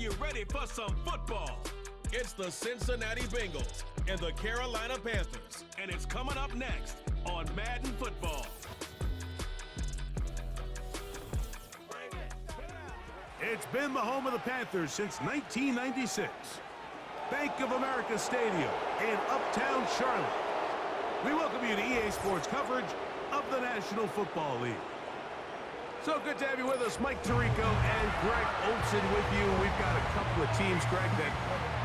you ready for some football? It's the Cincinnati Bengals and the Carolina Panthers, and it's coming up next on Madden Football. It's been the home of the Panthers since 1996. Bank of America Stadium in Uptown Charlotte. We welcome you to EA Sports coverage of the National Football League. So good to have you with us. Mike Tirico and Greg Olson with you. We've got a couple of teams, Greg, that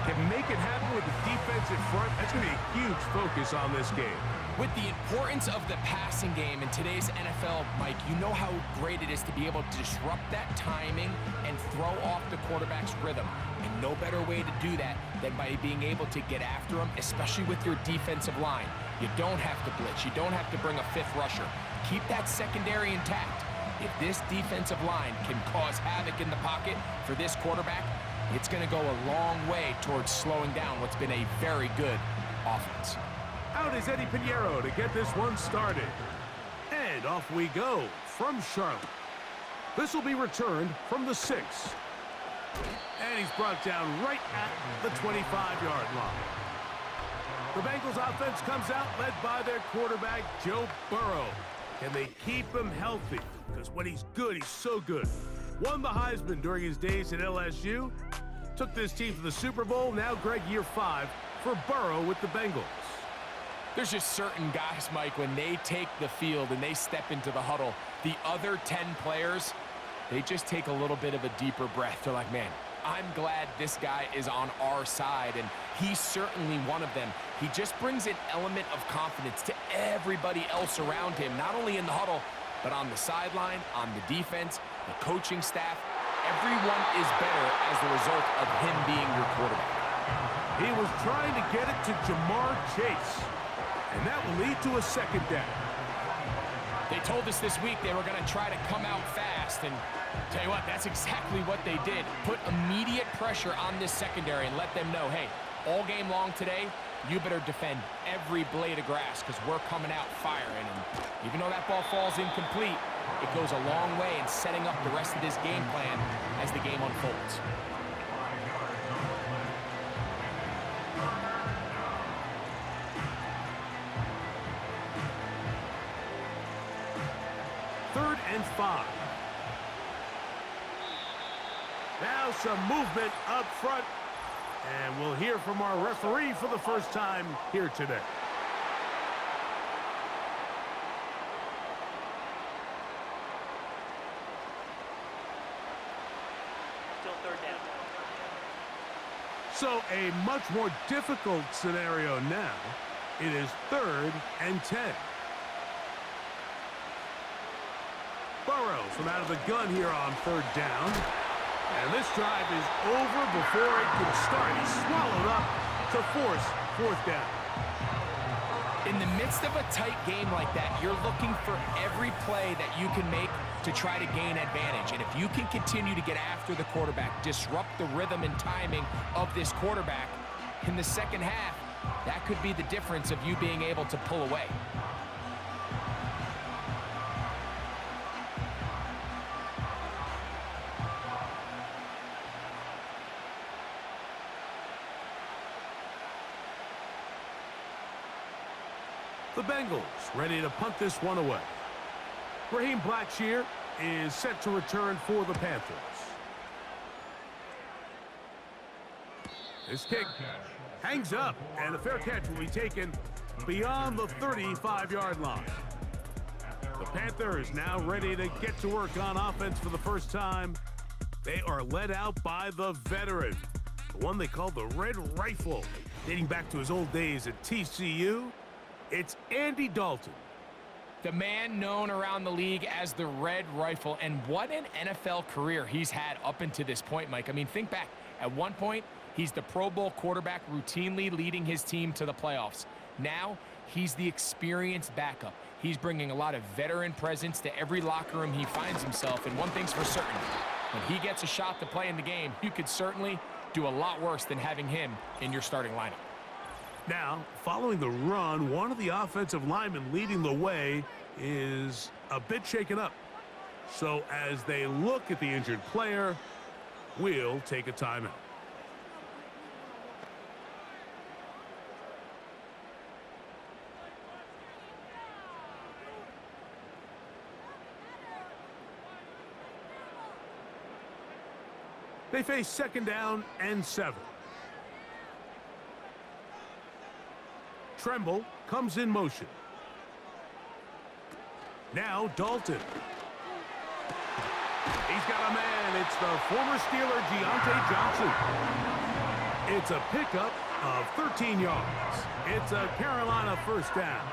can make it happen with the defensive front. That's going to be a huge focus on this game. With the importance of the passing game in today's NFL, Mike, you know how great it is to be able to disrupt that timing and throw off the quarterback's rhythm. And no better way to do that than by being able to get after him, especially with your defensive line. You don't have to blitz. You don't have to bring a fifth rusher. Keep that secondary intact. If this defensive line can cause havoc in the pocket for this quarterback, it's going to go a long way towards slowing down what's been a very good offense. Out is Eddie Pinheiro to get this one started. And off we go from Charlotte. This will be returned from the 6. And he's brought down right at the 25-yard line. The Bengals offense comes out led by their quarterback, Joe Burrow. Can they keep him healthy? Because when he's good, he's so good. Won the Heisman during his days at LSU. Took this team to the Super Bowl. Now, Greg, year 5 for Burrow with the Bengals. There's just certain guys, Mike, when they take the field and they step into the huddle, the other 10 players, they just take a little bit of a deeper breath. They're like, man, I'm glad this guy is on our side, and he's certainly one of them. He just brings an element of confidence to everybody else around him, not only in the huddle, but on the sideline, on the defense, the coaching staff. Everyone is better as the result of him being your quarterback. He was trying to get it to Jamar Chase, and that will lead to a second down. They told us this week they were going to try to come out fast, and tell you what, that's exactly what they did. Put immediate pressure on this secondary and let them know, hey, all game long today, you better defend every blade of grass because we're coming out firing. And even though that ball falls incomplete, it goes a long way in setting up the rest of this game plan as the game unfolds. Third and 5. Now some movement up front. And we'll hear from our referee for the first time here today. Still third down. So a much more difficult scenario now. It is 3rd and 10. Burrow from out of the gun here on 3rd down. And this drive is over before it can start. He's swallowed up to force 4th down. In the midst of a tight game like that, you're looking for every play that you can make to try to gain advantage. And if you can continue to get after the quarterback, disrupt the rhythm and timing of this quarterback in the second half, that could be the difference of you being able to pull away. The Bengals ready to punt this one away. Raheem Blackshear is set to return for the Panthers. This kick hangs up, and the fair catch will be taken beyond the 35-yard line. The Panthers now ready to get to work on offense for the first time. They are led out by the veteran, the one they call the Red Rifle, dating back to his old days at TCU. It's Andy Dalton. The man known around the league as the Red Rifle, and what an NFL career he's had up until this point, Mike. I mean, think back. At one point, he's the Pro Bowl quarterback routinely leading his team to the playoffs. Now, he's the experienced backup. He's bringing a lot of veteran presence to every locker room he finds himself, and one thing's for certain. When he gets a shot to play in the game, you could certainly do a lot worse than having him in your starting lineup. Now, following the run, one of the offensive linemen leading the way is a bit shaken up. So as they look at the injured player, will take a timeout. They face 2nd down and 7. Tremble comes in motion. Now Dalton. He's got a man. It's the former Steeler, Deontay Johnson. It's a pickup of 13 yards. It's a Carolina 1st down.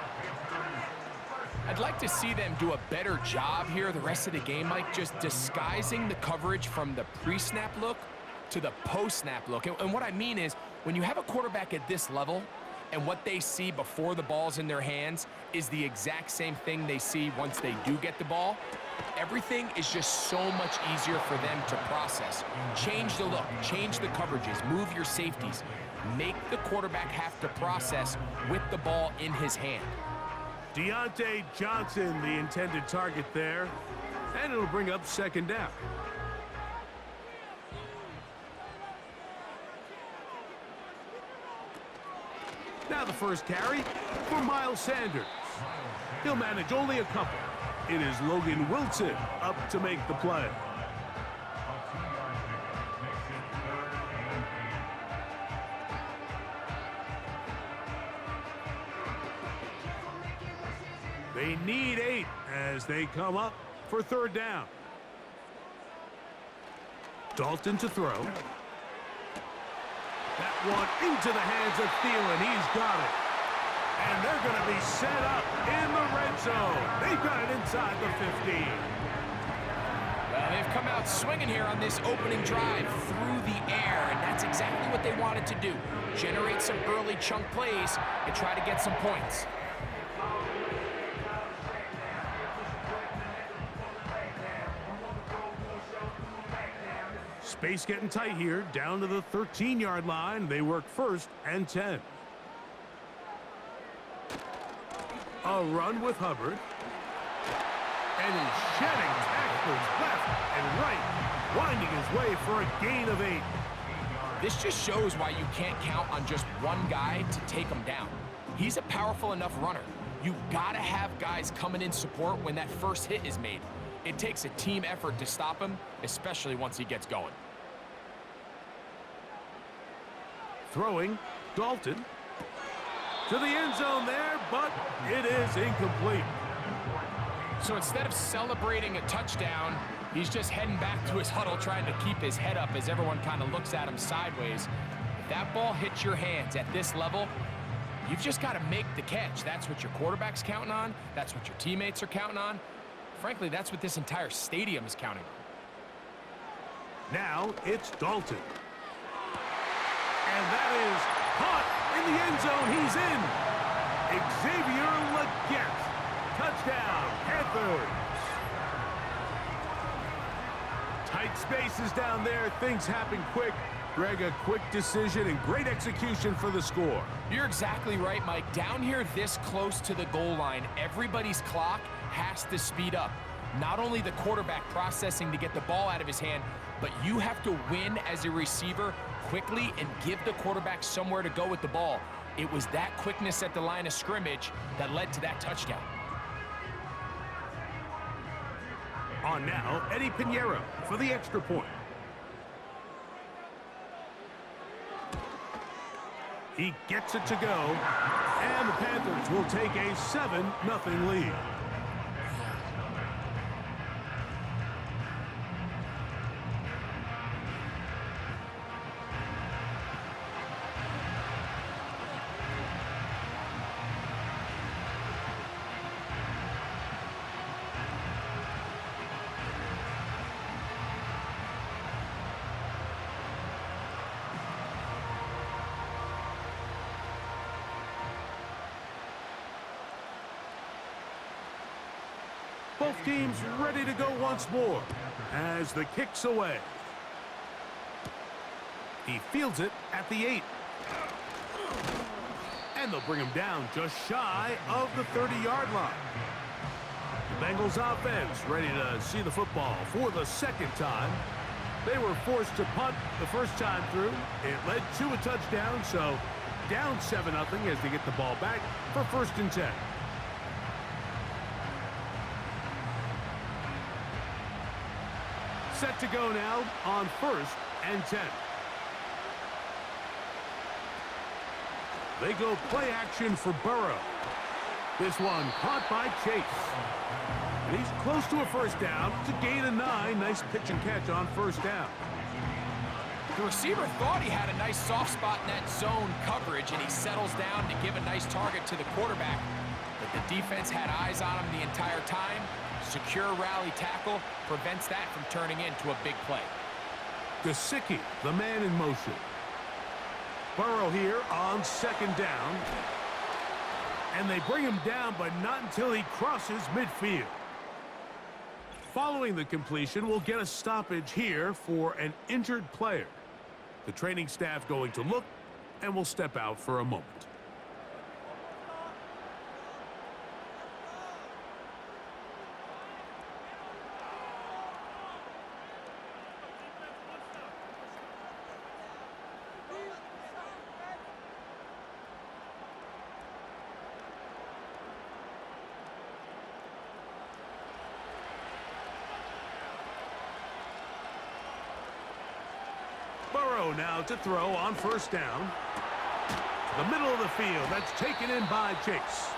I'd like to see them do a better job here the rest of the game, Mike, just disguising the coverage from the pre-snap look to the post-snap look. And what I mean is, when you have a quarterback at this level, and what they see before the ball's in their hands is the exact same thing they see once they do get the ball, everything is just so much easier for them to process. Change the look, change the coverages, move your safeties. Make the quarterback have to process with the ball in his hand. Deontay Johnson, the intended target there, and it'll bring up 2nd down. Now the first carry for Miles Sanders. He'll manage only a couple. It is Logan Wilson up to make the play. They need 8 as they come up for 3rd down. Dalton to throw. That one into the hands of Thielen. He's got it. And they're going to be set up in the red zone. They've got it inside the 15. Well, they've come out swinging here on this opening drive through the air, and that's exactly what they wanted to do. Generate some early chunk plays and try to get some points. Space getting tight here, down to the 13-yard line. They work 1st and 10. A run with Hubbard. And he's shedding tacklers left and right, winding his way for a gain of 8. This just shows why you can't count on just one guy to take him down. He's a powerful enough runner. You gotta have guys coming in support when that first hit is made. It takes a team effort to stop him, especially once he gets going. Throwing, Dalton. To the end zone there, but it is incomplete. So instead of celebrating a touchdown, he's just heading back to his huddle trying to keep his head up as everyone kind of looks at him sideways. If that ball hits your hands at this level, you've just got to make the catch. That's what your quarterback's counting on. That's what your teammates are counting on. Frankly, that's what this entire stadium is counting on. Now it's Dalton. And that is caught in the end zone. He's in. Xavier Legette. Touchdown, Panthers. Tight spaces down there. Things happen quick. Greg, a quick decision and great execution for the score. You're exactly right, Mike. Down here this close to the goal line, everybody's clock has to speed up. Not only the quarterback processing to get the ball out of his hand, but you have to win as a receiver quickly and give the quarterback somewhere to go with the ball. It was that quickness at the line of scrimmage that led to that touchdown. On now, Eddie Pinheiro for the extra point. He gets it to go, and the Panthers will take a 7-0 lead. Both teams ready to go once more as the kick's away. He fields it at the 8. And they'll bring him down just shy of the 30-yard line. The Bengals offense ready to see the football for the second time. They were forced to punt the first time through. It led to a touchdown, so down 7-0 as they get the ball back for 1st and 10. Set to go now on 1st and 10. They go play action for Burrow. This one caught by Chase. And he's close to a 1st down to gain a 9. Nice pitch and catch on 1st down. The receiver thought he had a nice soft spot in that zone coverage, and he settles down to give a nice target to the quarterback. But the defense had eyes on him the entire time. Secure rally tackle prevents that from turning into a big play. Gesicki, the man in motion. Burrow here on 2nd down. And they bring him down, but not until he crosses midfield. Following the completion, we'll get a stoppage here for an injured player. The training staff going to look, and will step out for a moment. Burrow now to throw on 1st down. The middle of the field, that's taken in by Chase.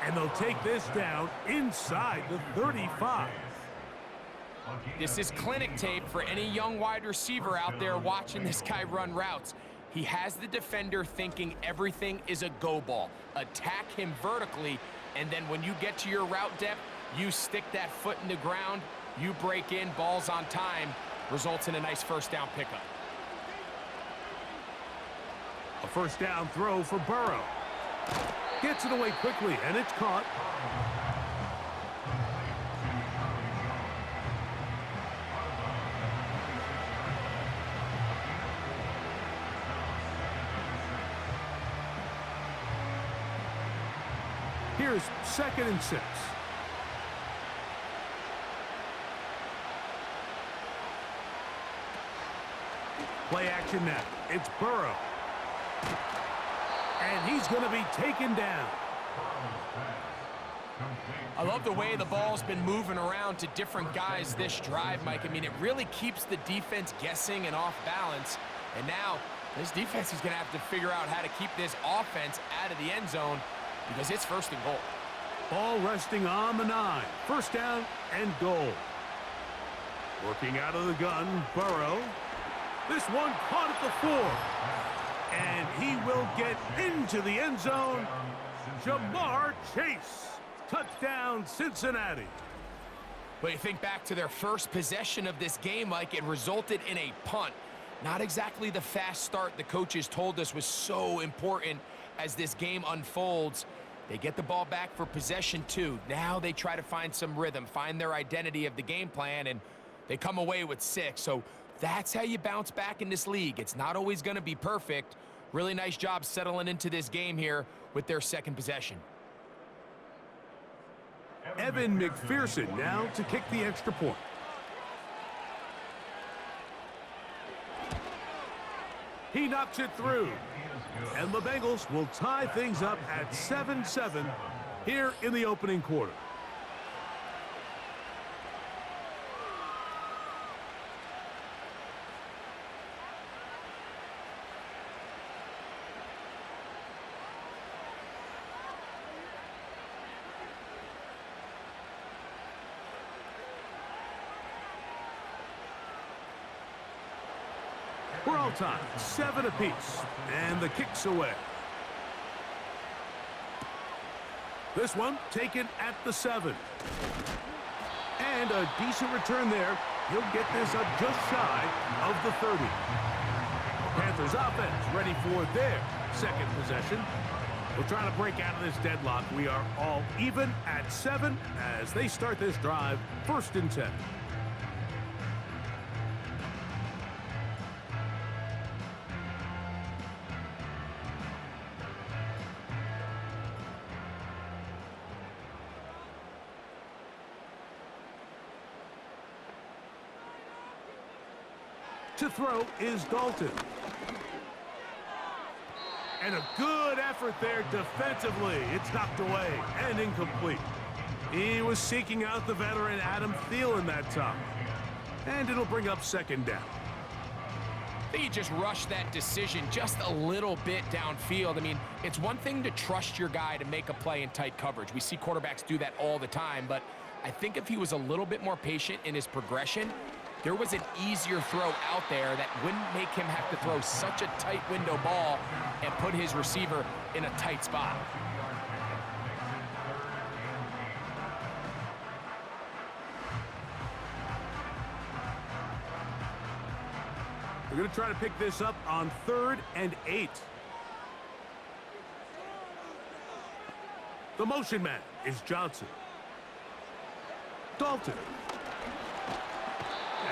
And they'll take this down inside the 35. This is clinic tape for any young wide receiver out there watching this guy run routes. He has the defender thinking everything is a go ball. Attack him vertically, and then when you get to your route depth, you stick that foot in the ground, you break in, balls on time, results in a nice 1st down pickup. A 1st down throw for Burrow. Gets it away quickly, and it's caught. Here's 2nd and 6. Play action now. It's Burrow. And he's going to be taken down. I love the way the ball's been moving around to different guys this drive, Mike. I mean, it really keeps the defense guessing and off balance. And now, this defense is going to have to figure out how to keep this offense out of the end zone because it's 1st and goal. Ball resting on the 9. 1st down and goal. Working out of the gun, Burrow. This one caught at the 4. And he will get into the end zone. Jamar Chase. Touchdown, Cincinnati. But you think back to their first possession of this game, Mike, it resulted in a punt. Not exactly the fast start the coaches told us was so important as this game unfolds. They get the ball back for possession 2. Now they try to find some rhythm, find their identity of the game plan, and they come away with 6. So that's how you bounce back in this league. It's not always going to be perfect. Really nice job settling into this game here with their 2nd possession. Evan McPherson now to kick the extra point. He knocks it through. And the Bengals will tie things up at 7-7 here in the opening quarter. We're all tied, 7 apiece, and the kick's away. This one taken at the 7. And a decent return there. He'll get this up just shy of the 30. Panthers offense ready for their 2nd possession. We're trying to break out of this deadlock. We are all even at 7 as they start this drive, 1st and 10. To throw is Dalton. And a good effort there defensively. It's knocked away and incomplete. He was seeking out the veteran Adam Thielen that time. And it'll bring up second down. He just rushed that decision just a little bit downfield. I mean, it's one thing to trust your guy to make a play in tight coverage. We see quarterbacks do that all the time, but I think if he was a little bit more patient in his progression, there was an easier throw out there that wouldn't make him have to throw such a tight window ball and put his receiver in a tight spot. We're going to try to pick this up on 3rd and 8. The motion man is Johnson. Dalton.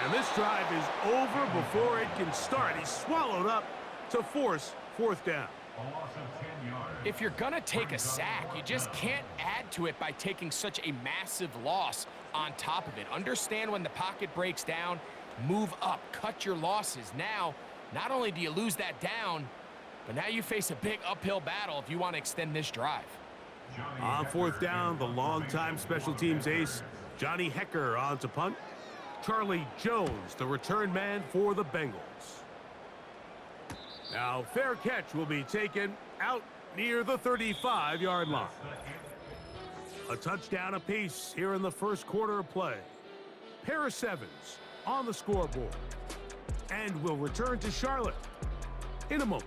And this drive is over before it can start. He's swallowed up to force 4th down. If you're going to take a sack, you just can't add to it by taking such a massive loss on top of it. Understand when the pocket breaks down, move up, cut your losses. Now, not only do you lose that down, but now you face a big uphill battle if you want to extend this drive. On 4th down, the longtime special teams ace, Johnny Hecker on to punt. Charlie Jones, the return man for the Bengals. Now, fair catch will be taken out near the 35-yard line. A touchdown apiece here in the first quarter of play. Pair of 7s on the scoreboard. And we'll return to Charlotte in a moment.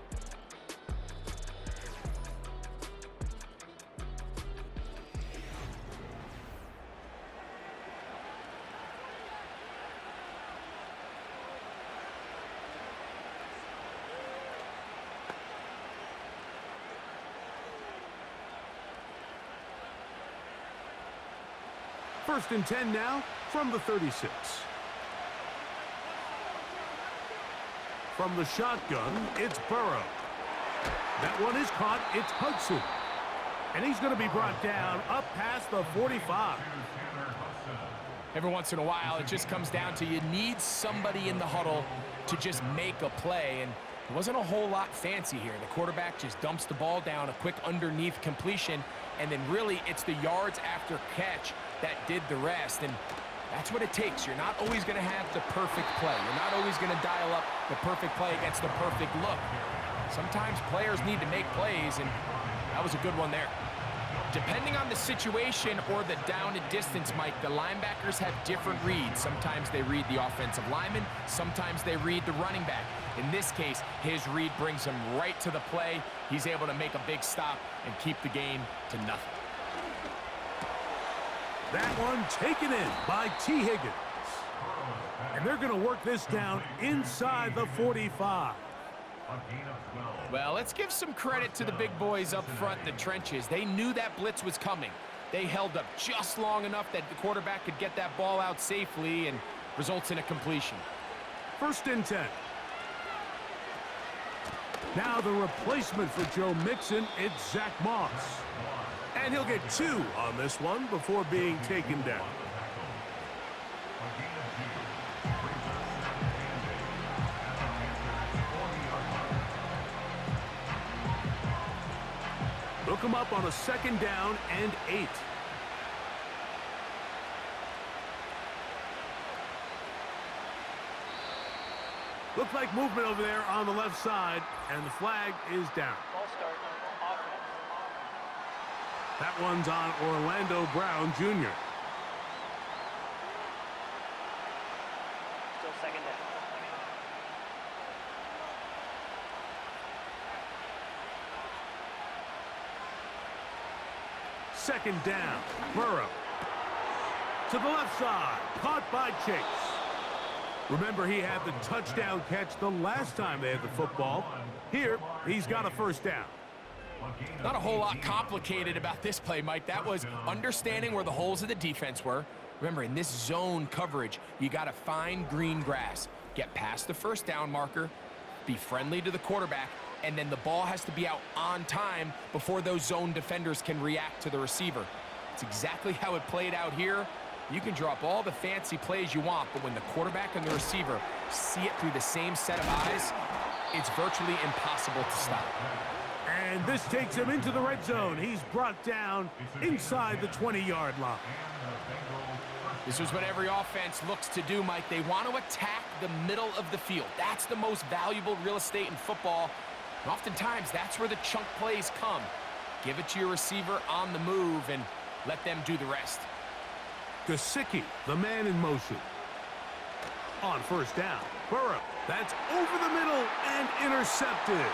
First and 10 now from the 36. From the shotgun, it's Burrow. That one is caught. It's Hudson. And he's going to be brought down up past the 45. Every once in a while, it just comes down to you need somebody in the huddle to just make a play. And it wasn't a whole lot fancy here. The quarterback just dumps the ball down, a quick underneath completion, and then really it's the yards after catch that did the rest. And that's what it takes. You're not always going to have the perfect play. You're not always going to dial up the perfect play against the perfect look. Sometimes players need to make plays, and that was a good one there. Depending on the situation or the down and distance, Mike, the linebackers have different reads. Sometimes they read the offensive lineman. Sometimes they read the running back. In this case, his read brings him right to the play. He's able to make a big stop and keep the game to nothing. That one taken in by T. Higgins. And they're going to work this down inside the 45. Well, let's give some credit to the big boys up front in the trenches. They knew that blitz was coming. They held up just long enough that the quarterback could get that ball out safely and results in a completion. First and 10. Now the replacement for Joe Mixon, it's Zach Moss. And he'll get 2 on this one before being taken down. Look him up on a 2nd down and 8. Looks like movement over there on the left side, and the flag is down. Ball start. Offense. That one's on Orlando Brown Jr. Still 2nd down. Second down, Burrow. To the left side, caught by Chase. Remember, he had the touchdown catch the last time they had the football. Here, he's got a first down. Not a whole lot complicated about this play, Mike. That was understanding where the holes of the defense were. Remember, in this zone coverage, you got to find green grass. Get past the first down marker, be friendly to the quarterback, and then the ball has to be out on time before those zone defenders can react to the receiver. It's exactly how it played out here. You can drop all the fancy plays you want, but when the quarterback and the receiver see it through the same set of eyes, it's virtually impossible to stop. And this takes him into the red zone. He's brought down inside the 20-yard line. This is what every offense looks to do, Mike. They want to attack the middle of the field. That's the most valuable real estate in football. And oftentimes, that's where the chunk plays come. Give it to your receiver on the move and let them do the rest. Gesicki, the man in motion. On first down, Burrow. That's over the middle and intercepted.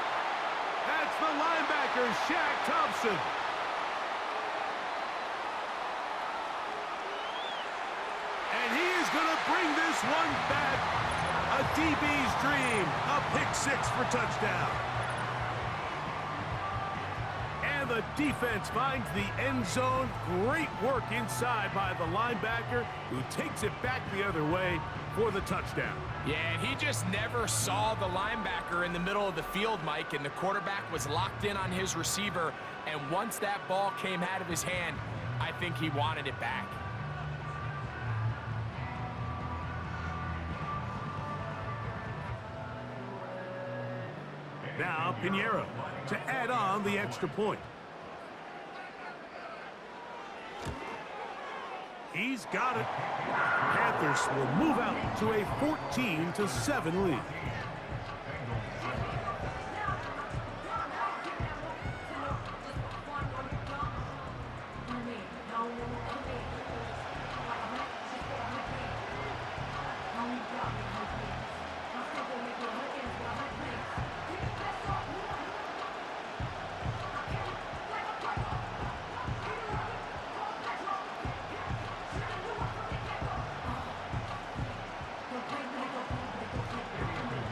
That's the linebacker, Shaq Thompson. And he is going to bring this one back. A DB's dream. A pick six for touchdown. And the defense finds the end zone. Great work inside by the linebacker, who takes it back the other way for the touchdown. Yeah, and he just never saw the linebacker in the middle of the field, Mike, and the quarterback was locked in on his receiver, and once that ball came out of his hand, I think he wanted it back. Now Pinheiro to add on the extra point. He's got it. Panthers will move out to a 14-7 lead.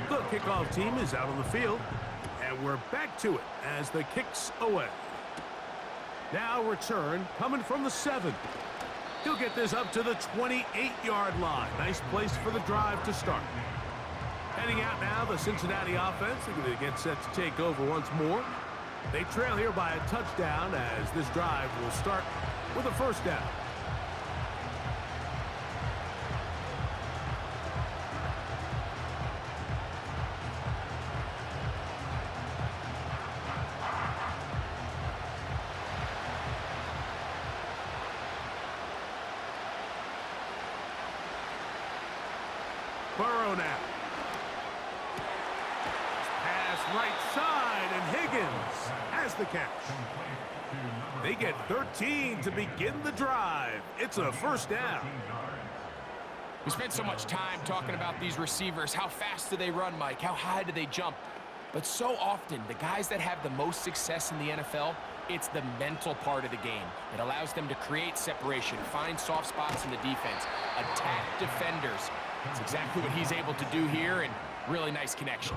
The kickoff team is out on the field, and we're back to it as the kick's away. Now return coming from the 7. He'll get this up to the 28-yard line. Nice place for the drive to start. Heading out now, the Cincinnati offense. They're going to get set to take over once more. They trail here by a touchdown as this drive will start with a first down. Burrow now. Pass right side, and Higgins has the catch. They get 13 to begin the drive. It's a first down. We spent so much time talking about these receivers. How fast do they run, Mike? How high do they jump? But so often, the guys that have the most success in the NFL, it's the mental part of the game. It allows them to create separation, find soft spots in the defense, attack defenders. That's exactly what he's able to do here, and really nice connection.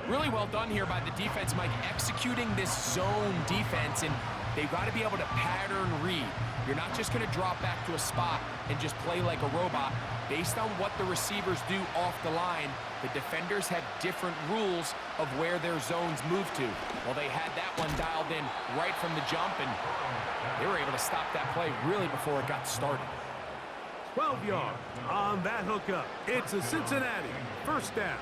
Really well done here by the defense, Mike, executing this zone defense, and they've got to be able to pattern read. You're not just going to drop back to a spot and just play like a robot. Based on what the receivers do off the line, the defenders have different rules of where their zones move to. Well, they had that one dialed in right from the jump, and they were able to stop that play really before it got started. 12 yards on that hookup. It's a Cincinnati first down.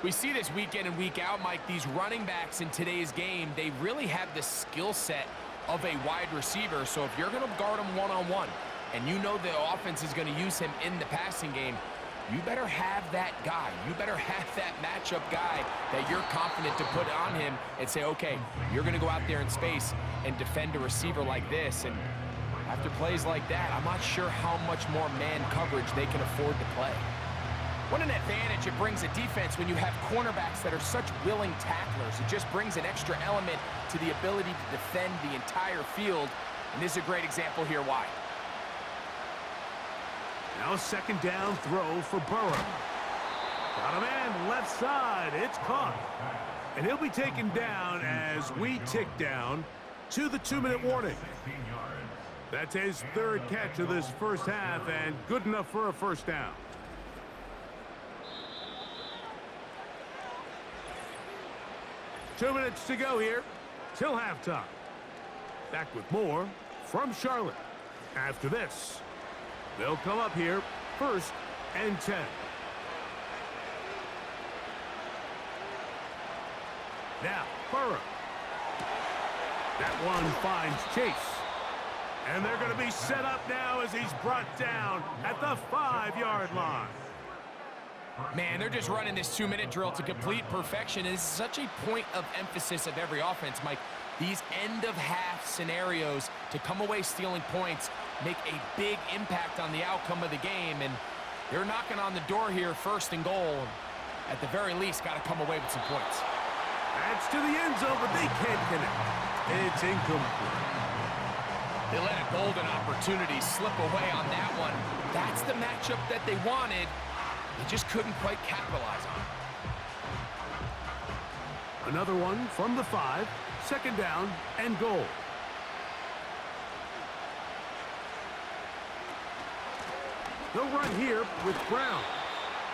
We see this week in and week out, Mike. These running backs in today's game, they really have the skill set of a wide receiver. So if you're going to guard him one-on-one, and you know the offense is going to use him in the passing game, you better have that guy. You better have that matchup guy that you're confident to put on him and say, okay, you're going to go out there in space and defend a receiver like this. And after plays like that, I'm not sure how much more man coverage they can afford to play. What an advantage it brings a defense when you have cornerbacks that are such willing tacklers. It just brings an extra element to the ability to defend the entire field. And this is a great example here why. Now a second down throw for Burrow. Got a man left side. It's caught. And he'll be taken down as we tick down to the 2-minute warning. That's his third catch of this first half, and good enough for a first down. Two minutes to go here till halftime. Back with more from Charlotte. After this, they'll come up here, 1st and 10. Now, Burrow. That one finds Chase. And they're going to be set up now as he's brought down at the 5-yard line. Man, they're just running this 2-minute drill to complete perfection. It is such a point of emphasis of every offense, Mike. These end-of-half scenarios to come away stealing points make a big impact on the outcome of the game. And they're knocking on the door here, 1st and goal. At the very least, got to come away with some points. That's to the end zone, but they can't connect. It's incomplete. They let a golden opportunity slip away on that one. That's the matchup that they wanted. They just couldn't quite capitalize on it. Another one from the 5, 2nd down and goal. They'll run here with Brown.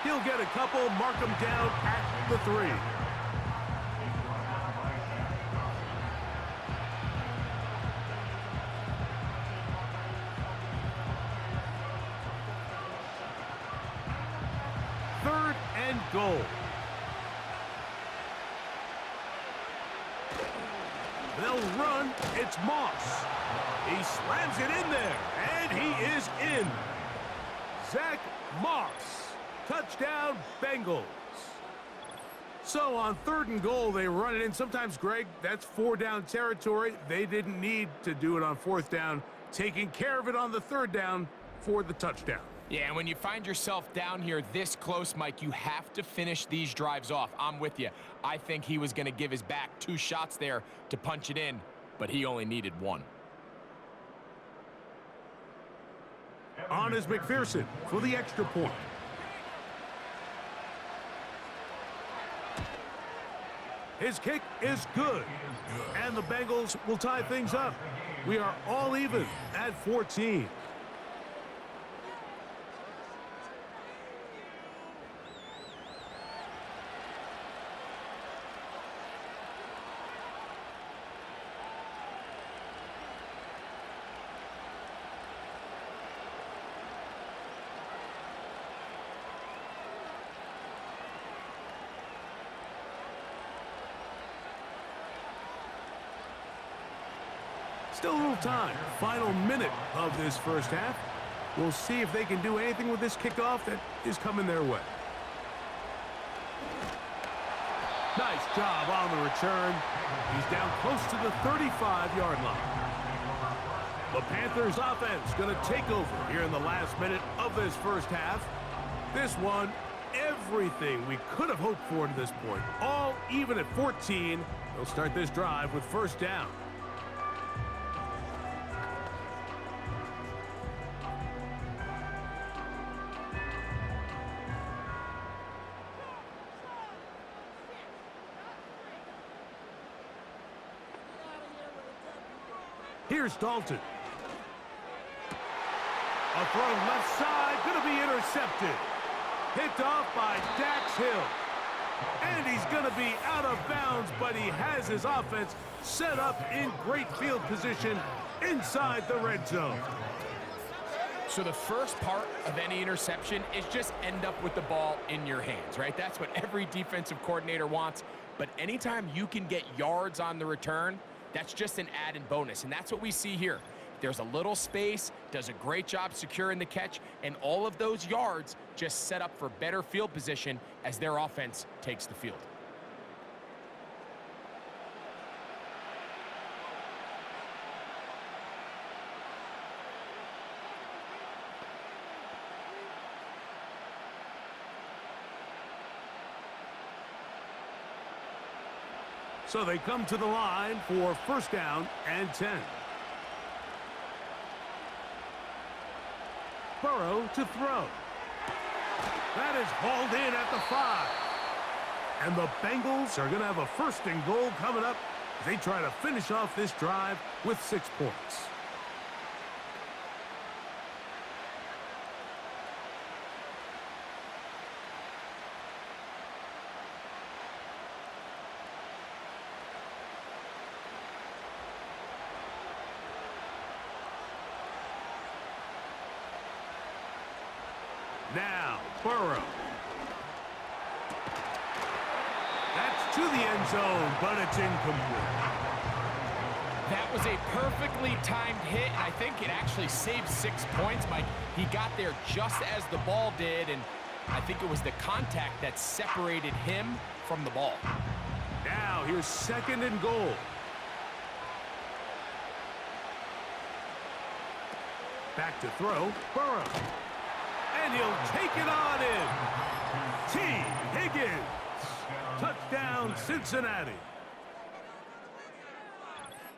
He'll get a couple, mark him down at the 3. Goal. They'll run. It's Moss. He slams it in there, and he is in. Zach Moss. Touchdown, Bengals. So on 3rd and goal, they run it in. Sometimes, Greg, that's 4-down territory. They didn't need to do it on 4th down. Taking care of it on the 3rd down for the touchdown. Yeah, and when you find yourself down here this close, Mike, you have to finish these drives off. I'm with you. I think he was going to give his back 2 shots there to punch it in, but he only needed 1. On is McPherson for the extra point. His kick is good, and the Bengals will tie things up. We are all even at 14. Still a little time. Final minute of this 1st half. We'll see if they can do anything with this kickoff that is coming their way. Nice job on the return. He's down close to the 35-yard line. The Panthers offense going to take over here in the last minute of this 1st half. This one, everything we could have hoped for to this point. All even at 14. They'll start this drive with 1st down. Here's Dalton. A throw left side, going to be intercepted. Picked off by Dax Hill. And he's going to be out of bounds, but he has his offense set up in great field position inside the red zone. So the first part of any interception is just end up with the ball in your hands, right? That's what every defensive coordinator wants. But anytime you can get yards on the return, that's just an added bonus, and that's what we see here. There's a little space, does a great job securing the catch, and all of those yards just set up for better field position as their offense takes the field. So they come to the line for 1st down and 10. Burrow to throw. That is hauled in at the 5. And the Bengals are going to have a 1st and goal coming up as they try to finish off this drive with 6 points. Now, Burrow. That's to the end zone, but it's incomplete. That was a perfectly timed hit, and I think it actually saved 6 points, Mike. He got there just as the ball did, and I think it was the contact that separated him from the ball. Now, here's 2nd and goal. Back to throw, Burrow. And he'll take it on in. T. Higgins. Touchdown, Cincinnati.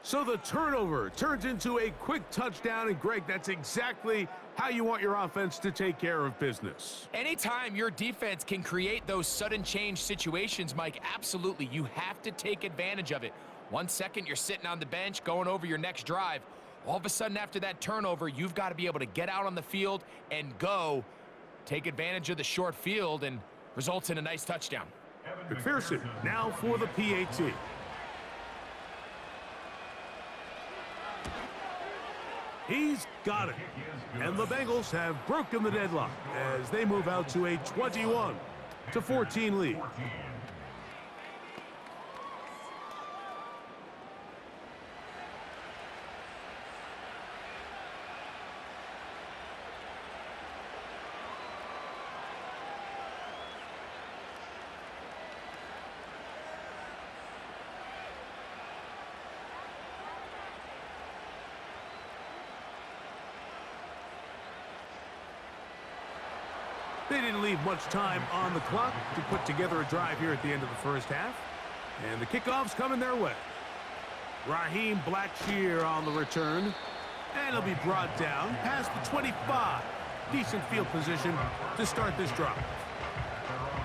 So the turnover turns into a quick touchdown, and Greg, that's exactly how you want your offense to take care of business. Anytime your defense can create those sudden change situations, Mike, absolutely, you have to take advantage of it. 1 second, you're sitting on the bench going over your next drive. All of a sudden, after that turnover, you've got to be able to get out on the field and go. Take advantage of the short field, and results in a nice touchdown. McPherson now for the PAT. He's got it. And the Bengals have broken the deadlock as they move out to a 21-14 lead. They didn't leave much time on the clock to put together a drive here at the end of the first half. And the kickoff's coming their way. Raheem Blackshear on the return. And he'll be brought down past the 25. Decent field position to start this drive.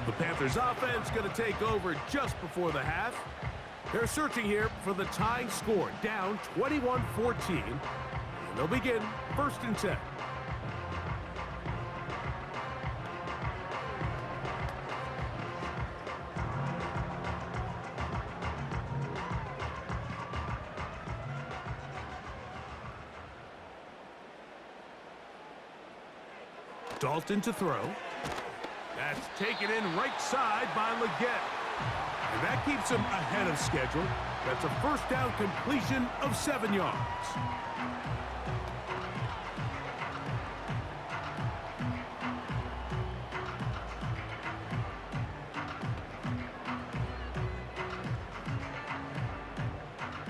The Panthers offense going to take over just before the half. They're searching here for the tying score, down 21-14. And they'll begin 1st and 10. Dalton to throw. That's taken in right side by Leggett. And that keeps him ahead of schedule. That's a 1st down completion of 7 yards.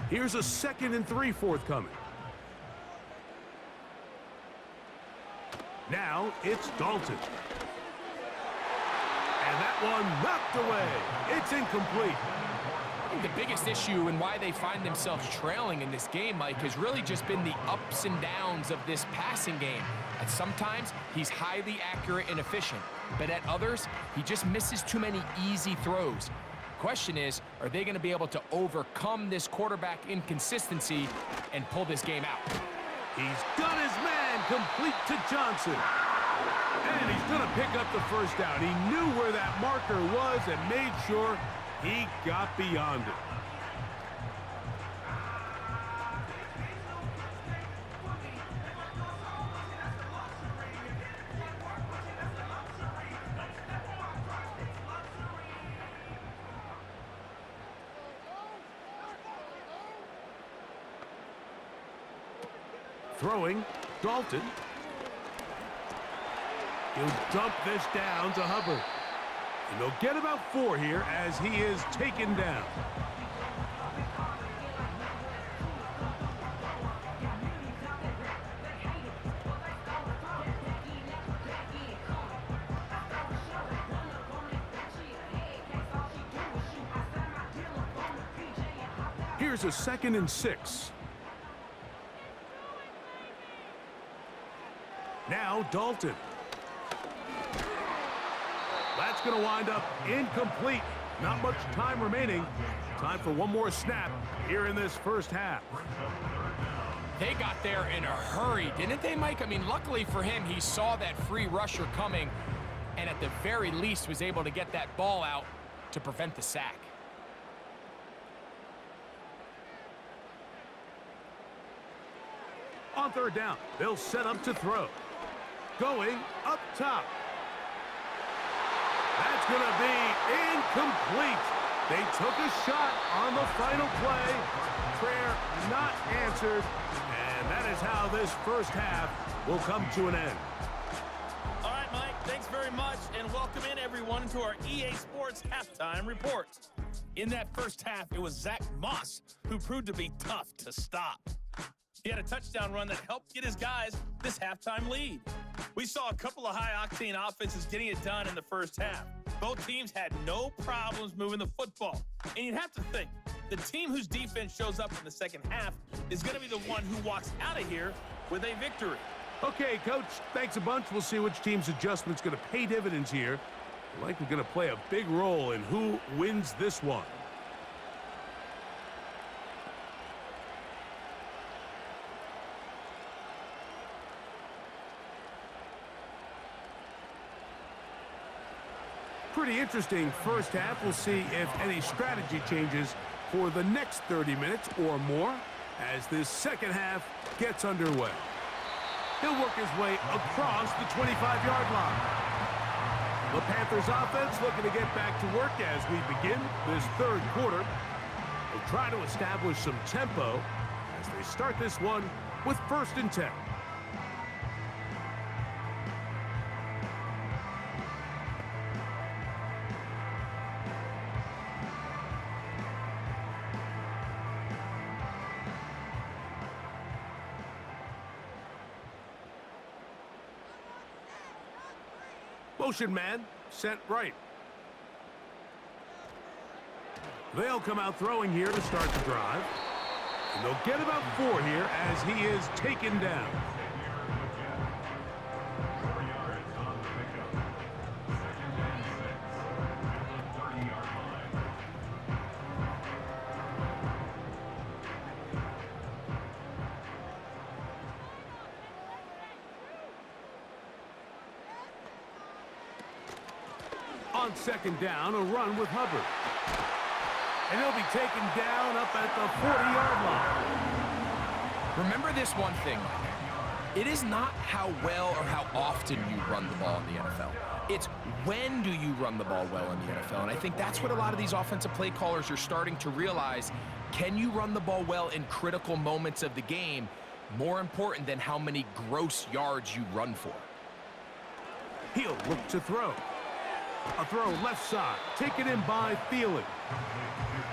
Here's a 2nd and 3 forthcoming. Now it's Dalton. And that one knocked away. It's incomplete. I think the biggest issue and why they find themselves trailing in this game, Mike, has really just been the ups and downs of this passing game. And sometimes he's highly accurate and efficient, but at others, he just misses too many easy throws. Question is, are they going to be able to overcome this quarterback inconsistency and pull this game out? He's got his man complete to Johnson. And he's going to pick up the 1st down. He knew where that marker was and made sure he got beyond it. Throwing, Dalton. He'll dump this down to Hubbard. And they'll get about 4 here as he is taken down. Here's a 2nd and 6. Now Dalton. That's going to wind up incomplete. Not much time remaining. Time for one more snap here in this 1st half. They got there in a hurry, didn't they, Mike? I mean, luckily for him, he saw that free rusher coming and at the very least was able to get that ball out to prevent the sack. On 3rd down, they'll set up to throw. Going up top. That's going to be incomplete. They took a shot on the final play. Prayer not answered. And that is how this first half will come to an end. All right, Mike, thanks very much, and welcome in everyone to our EA Sports Halftime Report. In that first half, it was Zach Moss who proved to be tough to stop. He had a touchdown run that helped get his guys this halftime lead. We saw a couple of high-octane offenses getting it done in the first half. Both teams had no problems moving the football. And you'd have to think, the team whose defense shows up in the second half is going to be the one who walks out of here with a victory. Okay, Coach, thanks a bunch. We'll see which team's adjustment's going to pay dividends here. Likely going to play a big role in who wins this one. Pretty interesting first half. We'll see if any strategy changes for the next 30 minutes or more as this second half gets underway. He'll work his way across the 25-yard line. The Panthers offense looking to get back to work as we begin this third quarter. They'll try to establish some tempo as they start this one with 1st and 10. Motion man, sent right. They'll come out throwing here to start the drive. And they'll get about 4 here as he is taken down. On 2nd down, a run with Hubbard. And he'll be taken down up at the 40-yard line. Remember this one thing, Mike. It is not how well or how often you run the ball in the NFL. It's when do you run the ball well in the NFL. And I think that's what a lot of these offensive play callers are starting to realize. Can you run the ball well in critical moments of the game? More important than how many gross yards you run for. He'll look to throw. A throw left side, taken in by Thielen.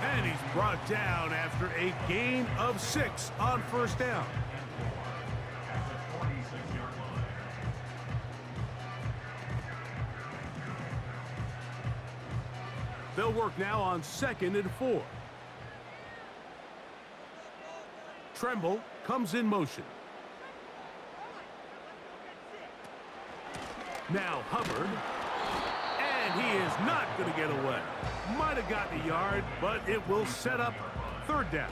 And he's brought down after a gain of 6 on 1st down. They'll work now on 2nd and 4. Tremble comes in motion. Now Hubbard. And he is not going to get away. Might have gotten a yard, but it will set up 3rd down.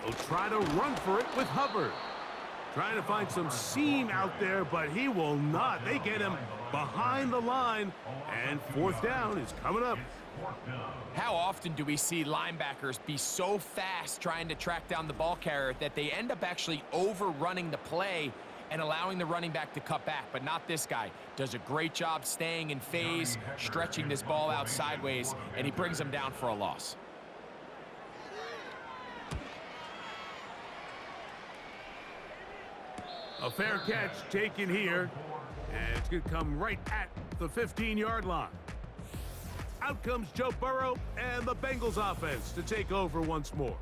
They'll try to run for it with Hubbard. Trying to find some seam out there, but he will not. They get him behind the line, and 4th down is coming up. How often do we see linebackers be so fast trying to track down the ball carrier that they end up actually overrunning the play and allowing the running back to cut back? But not this guy. Does a great job staying in phase, stretching this ball out sideways, and he brings him down for a loss. A fair catch taken here, and it's going to come right at the 15-yard line. Out comes Joe Burrow and the Bengals offense to take over once more.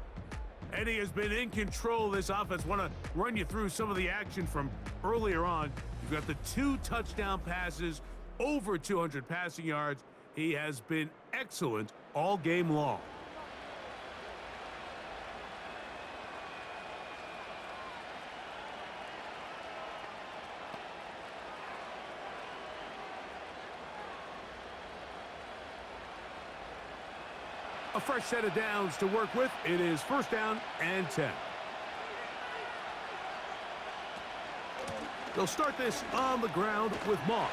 Eddie has been in control of this offense. Want to run you through some of the action from earlier on. You've got the 2 touchdown passes, over 200 passing yards. He has been excellent all game long. A fresh set of downs to work with. It is 1st down and 10. They'll start this on the ground with Moss.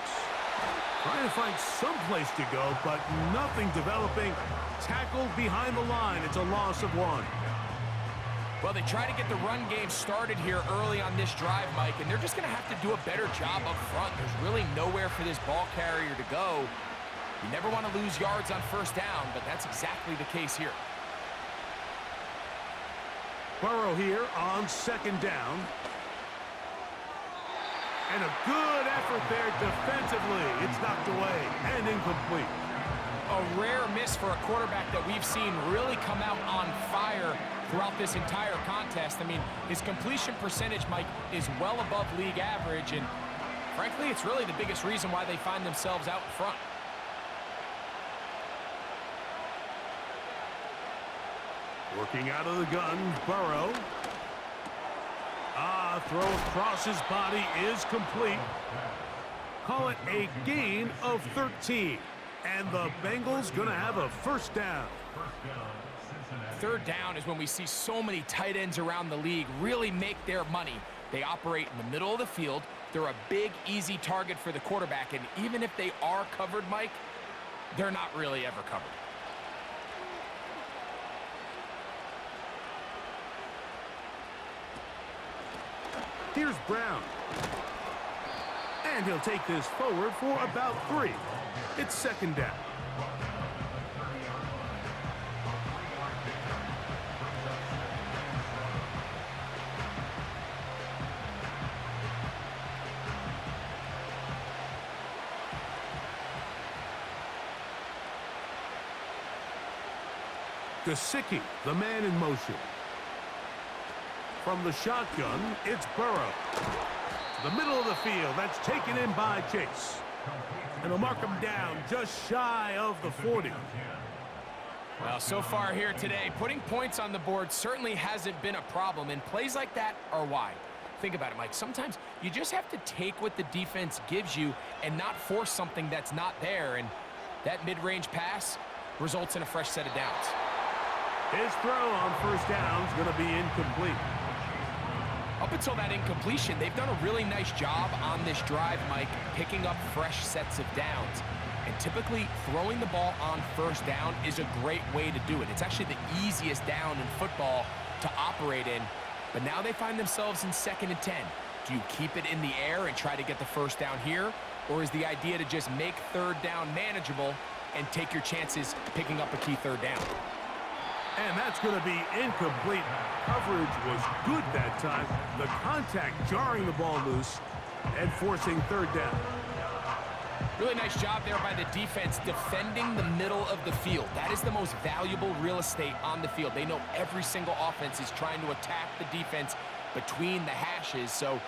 Trying to find some place to go, but nothing developing. Tackled behind the line. It's a loss of 1. Well, they try to get the run game started here early on this drive, Mike, and they're just going to have to do a better job up front. There's really nowhere for this ball carrier to go. You never want to lose yards on first down, but that's exactly the case here. Burrow here on 2nd down. And a good effort there defensively. It's knocked away and incomplete. A rare miss for a quarterback that we've seen really come out on fire throughout this entire contest. I mean, his completion percentage, Mike, is well above league average, and frankly, it's really the biggest reason why they find themselves out in front. Working out of the gun, Burrow. Throw across his body is complete. Call it a gain of 13. And the Bengals going to have a first down. 3rd down is when we see so many tight ends around the league really make their money. They operate in the middle of the field. They're a big, easy target for the quarterback. And even if they are covered, Mike, they're not really ever covered. Here's Brown. And he'll take this forward for about 3. It's 2nd down. Gesicki, the man in motion. From the shotgun, it's Burrow. The middle of the field, that's taken in by Chase. And they'll mark him down just shy of the 40. Well, so far here today, putting points on the board certainly hasn't been a problem, and plays like that are why. Think about it, Mike. Sometimes you just have to take what the defense gives you and not force something that's not there, and that mid-range pass results in a fresh set of downs. His throw on first down is going to be incomplete. Up until that incompletion, they've done a really nice job on this drive, Mike, picking up fresh sets of downs. And typically, throwing the ball on first down is a great way to do it. It's actually the easiest down in football to operate in. But now they find themselves in 2nd and 10. Do you keep it in the air and try to get the first down here? Or is the idea to just make 3rd down manageable and take your chances picking up a key 3rd down? And that's going to be incomplete. Coverage was good that time. The contact jarring the ball loose and forcing 3rd down. Really nice job there by the defense defending the middle of the field. That is the most valuable real estate on the field. They know every single offense is trying to attack the defense between the hashes. So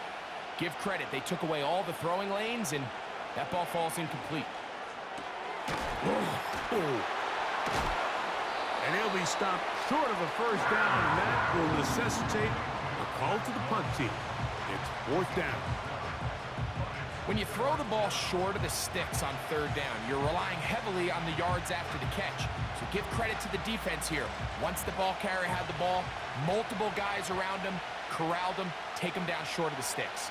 give credit. They took away all the throwing lanes, and that ball falls incomplete. And he'll be stopped short of a first down, and that will necessitate a call to the punt team. It's 4th down. When you throw the ball short of the sticks on 3rd down, you're relying heavily on the yards after the catch. So give credit to the defense here. Once the ball carrier had the ball, multiple guys around him, corralled him, take him down short of the sticks.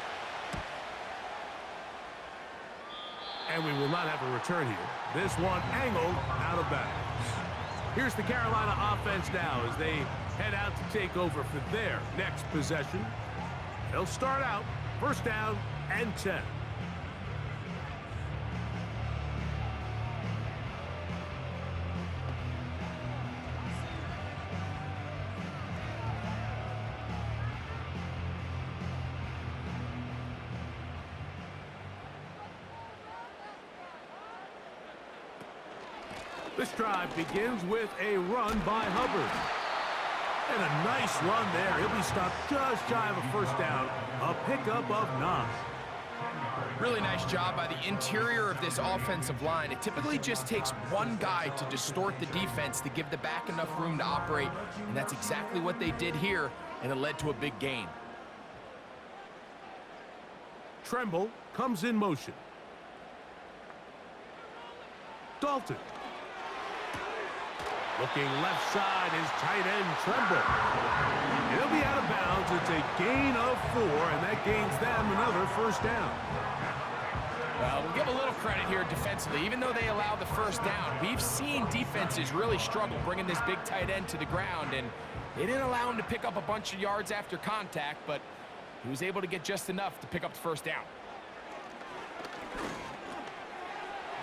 And we will not have a return here. This one angled out of bounds. Here's the Carolina offense now as they head out to take over for their next possession. They'll start out 1st down and 10. This drive begins with a run by Hubbard. And a nice run there. He'll be stopped just shy of a first down. A pickup of 9. Really nice job by the interior of this offensive line. It typically just takes one guy to distort the defense to give the back enough room to operate. And that's exactly what they did here, and it led to a big gain. Tremble comes in motion. Dalton. Looking left side is tight end Tremble. He'll be out of bounds. It's a gain of 4, and that gains them another first down. Well, we'll give a little credit here defensively. Even though they allowed the first down, we've seen defenses really struggle bringing this big tight end to the ground, and they didn't allow him to pick up a bunch of yards after contact, but he was able to get just enough to pick up the first down.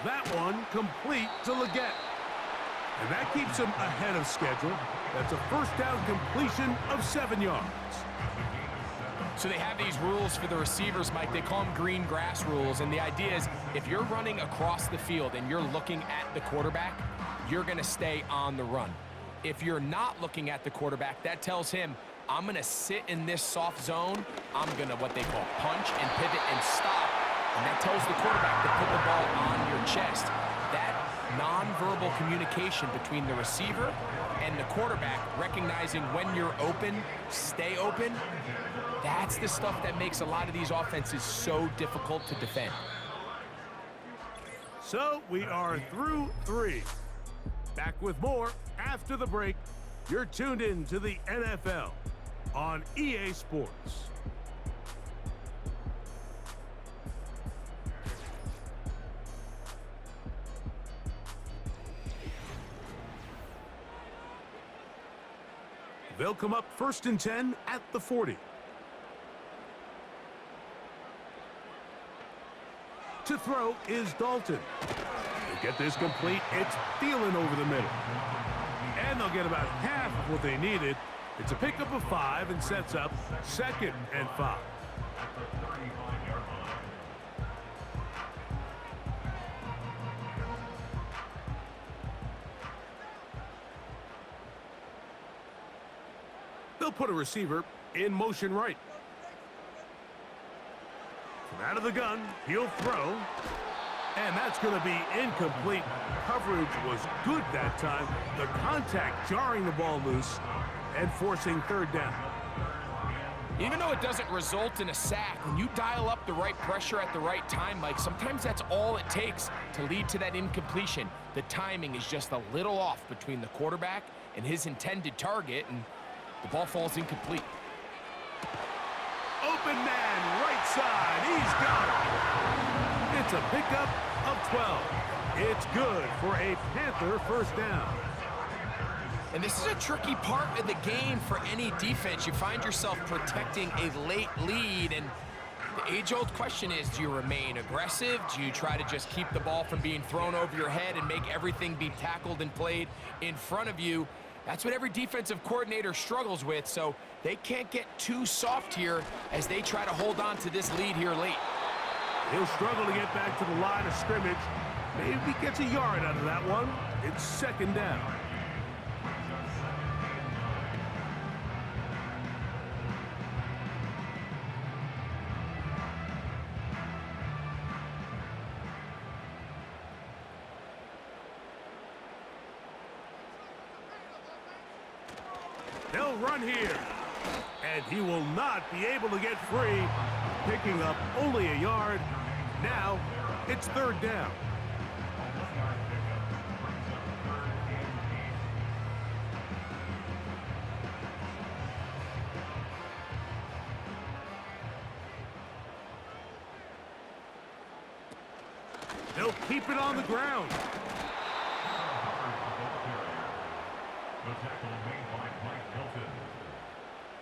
That one complete to Leggett. And that keeps him ahead of schedule. That's a first down completion of 7 yards. So they have these rules for the receivers, Mike. They call them green grass rules. And the idea is if you're running across the field and you're looking at the quarterback, you're going to stay on the run. If you're not looking at the quarterback, that tells him, I'm going to sit in this soft zone. I'm going to what they call punch and pivot and stop. And that tells the quarterback to put the ball on your chest. That nonverbal communication between the receiver and the quarterback, recognizing when you're open, stay open, that's the stuff that makes a lot of these offenses so difficult to defend. So we are through 3. Back with more after the break. You're tuned in to the NFL on EA Sports. They'll come up 1st and 10 at the 40. To throw is Dalton. To get this complete, it's Thielen over the middle. And they'll get about half of what they needed. It's a pickup of 5 and sets up 2nd and 5. They'll put a receiver in motion right. From out of the gun, he'll throw. And that's going to be incomplete. Coverage was good that time. The contact jarring the ball loose and forcing 3rd down. Even though it doesn't result in a sack, when you dial up the right pressure at the right time, Mike, sometimes that's all it takes to lead to that incompletion. The timing is just a little off between the quarterback and his intended target, and the ball falls incomplete. Open man, right side. He's got it. It's a pickup of 12. It's good for a Panther first down. And this is a tricky part of the game for any defense. You find yourself protecting a late lead, and the age-old question is, do you remain aggressive? Do you try to just keep the ball from being thrown over your head and make everything be tackled and played in front of you? That's what every defensive coordinator struggles with, so they can't get too soft here as they try to hold on to this lead here late. He'll struggle to get back to the line of scrimmage. Maybe he gets a yard out of that one. It's 2nd down. They'll run here. And he will not be able to get free. Picking up only a yard. Now it's 3rd down. They'll keep it on the ground. The tackle made by Mike Hilton.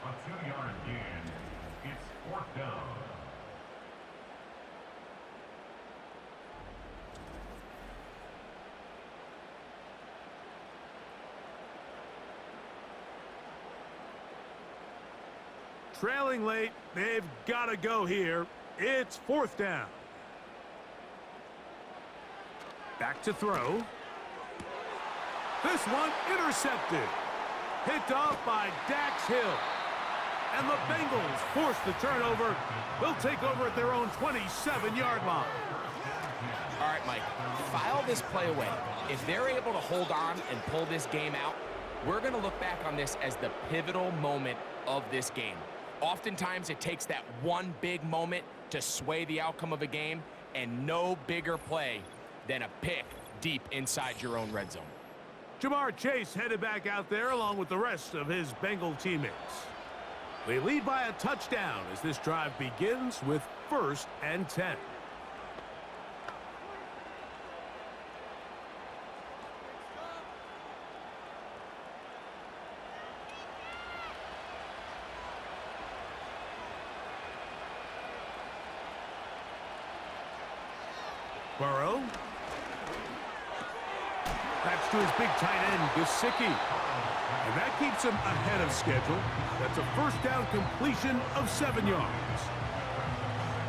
A 2-yard gain. It's 4th down. Trailing late, they've got to go here. It's 4th down. Back to throw. This one intercepted. Picked off by Dax Hill. And the Bengals force the turnover. They'll take over at their own 27-yard line. All right, Mike, file this play away. If they're able to hold on and pull this game out, we're going to look back on this as the pivotal moment of this game. Oftentimes, it takes that one big moment to sway the outcome of a game, and no bigger play than a pick deep inside your own red zone. Jamar Chase headed back out there along with the rest of his Bengal teammates. They lead by a touchdown as this drive begins with 1st and 10. Burrow. That's to his big tight end, Gesicki. And that keeps him ahead of schedule. That's a first down completion of 7 yards.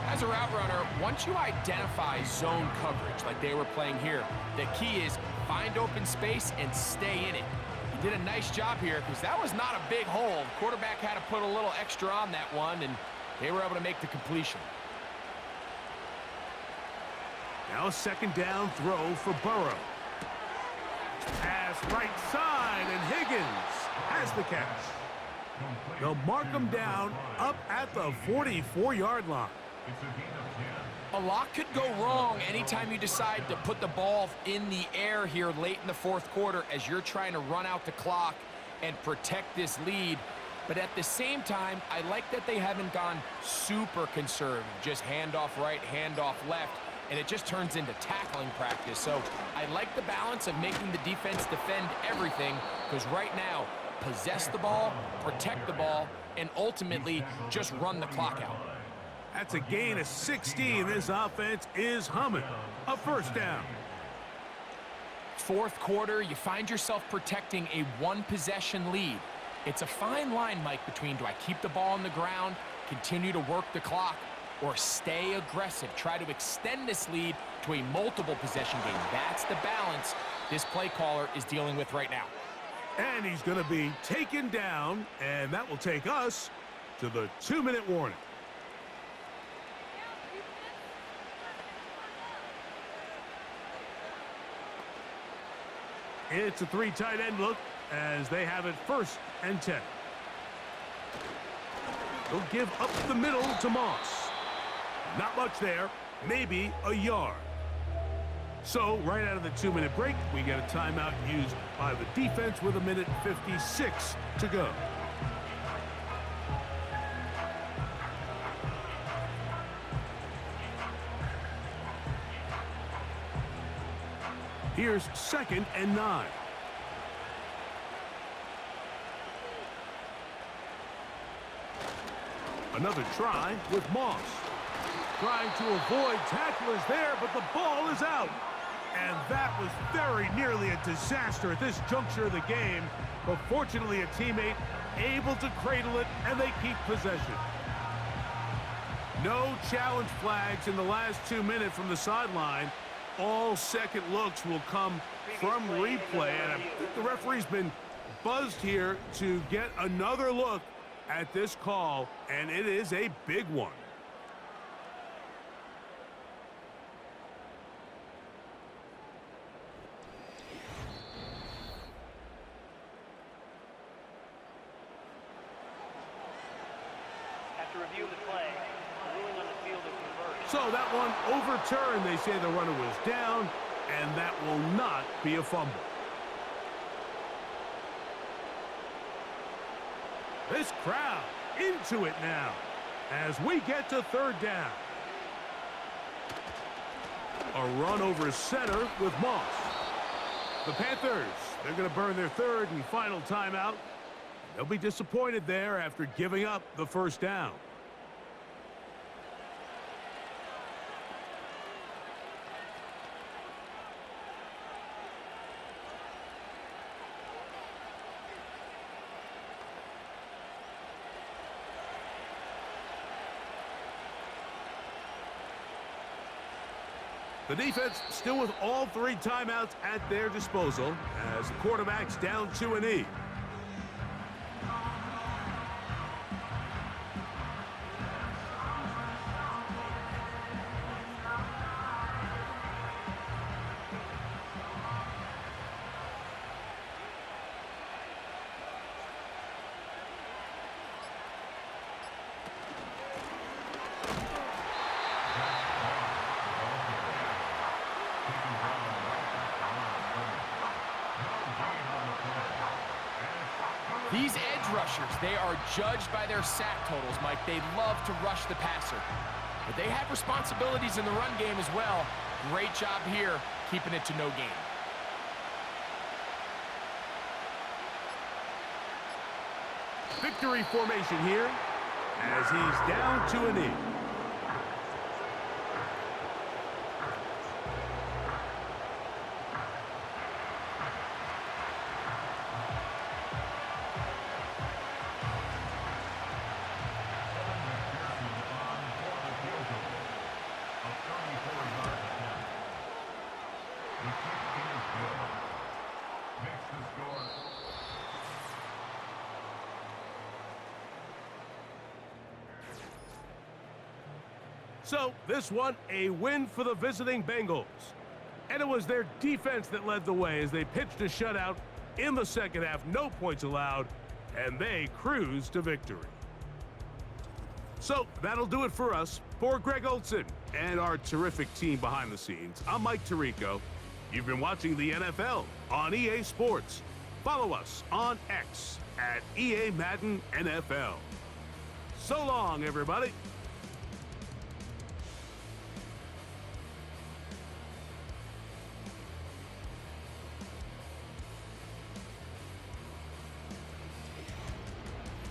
As a route runner, once you identify zone coverage like they were playing here, the key is find open space and stay in it. He did a nice job here because that was not a big hole. The quarterback had to put a little extra on that one, and they were able to make the completion. Now a second down throw for Burrow. Pass right side, and Higgins has the catch. They'll mark him down up at the 44-yard line. A lot could go wrong anytime you decide to put the ball in the air here late in the fourth quarter as you're trying to run out the clock and protect this lead. But at the same time, I like that they haven't gone super conservative, just handoff right, handoff left, and it just turns into tackling practice. So I like the balance of making the defense defend everything, because right now, possess the ball, protect the ball, and ultimately just run the clock out. That's a gain of 16. This offense is humming. A first down. Fourth quarter, you find yourself protecting a one-possession lead. It's a fine line, Mike, between do I keep the ball on the ground, continue to work the clock, or stay aggressive, try to extend this lead to a multiple possession game. That's the balance this play caller is dealing with right now. And he's going to be taken down, and that will take us to the 2-minute warning. It's a 3 tight end look as they have it 1st and 10. They'll give up the middle to Moss. Not much there, maybe a yard. So right out of the 2-minute break, we get a timeout used by the defense with 1:56 to go. Here's 2nd and 9. Another try with Moss. Trying to avoid tacklers there, but the ball is out. And that was very nearly a disaster at this juncture of the game. But fortunately, a teammate able to cradle it, and they keep possession. No challenge flags in the last 2 minutes from the sideline. All second looks will come from replay, and I think the referee's been buzzed here to get another look at this call, and it is a big one. After review of the play, the ruling on the field is reversed. So that one overturned. They say the runner was down, and that will not be a fumble. This crowd into it now as we get to 3rd down. A run over center with Moss. The Panthers, they're going to burn their 3rd and final timeout. They'll be disappointed there after giving up the 1st down. The defense still with all 3 timeouts at their disposal as the quarterback's down to a knee. These edge rushers, they are judged by their sack totals, Mike. They love to rush the passer. But they have responsibilities in the run game as well. Great job here, keeping it to no gain. Victory formation here as he's down to a knee. So this one, a win for the visiting Bengals. And it was their defense that led the way as they pitched a shutout in the second half, no points allowed, and they cruised to victory. So that'll do it for us. For Greg Olson and our terrific team behind the scenes, I'm Mike Tirico. You've been watching the NFL on EA Sports. Follow us on X at EA Madden NFL. So long, everybody.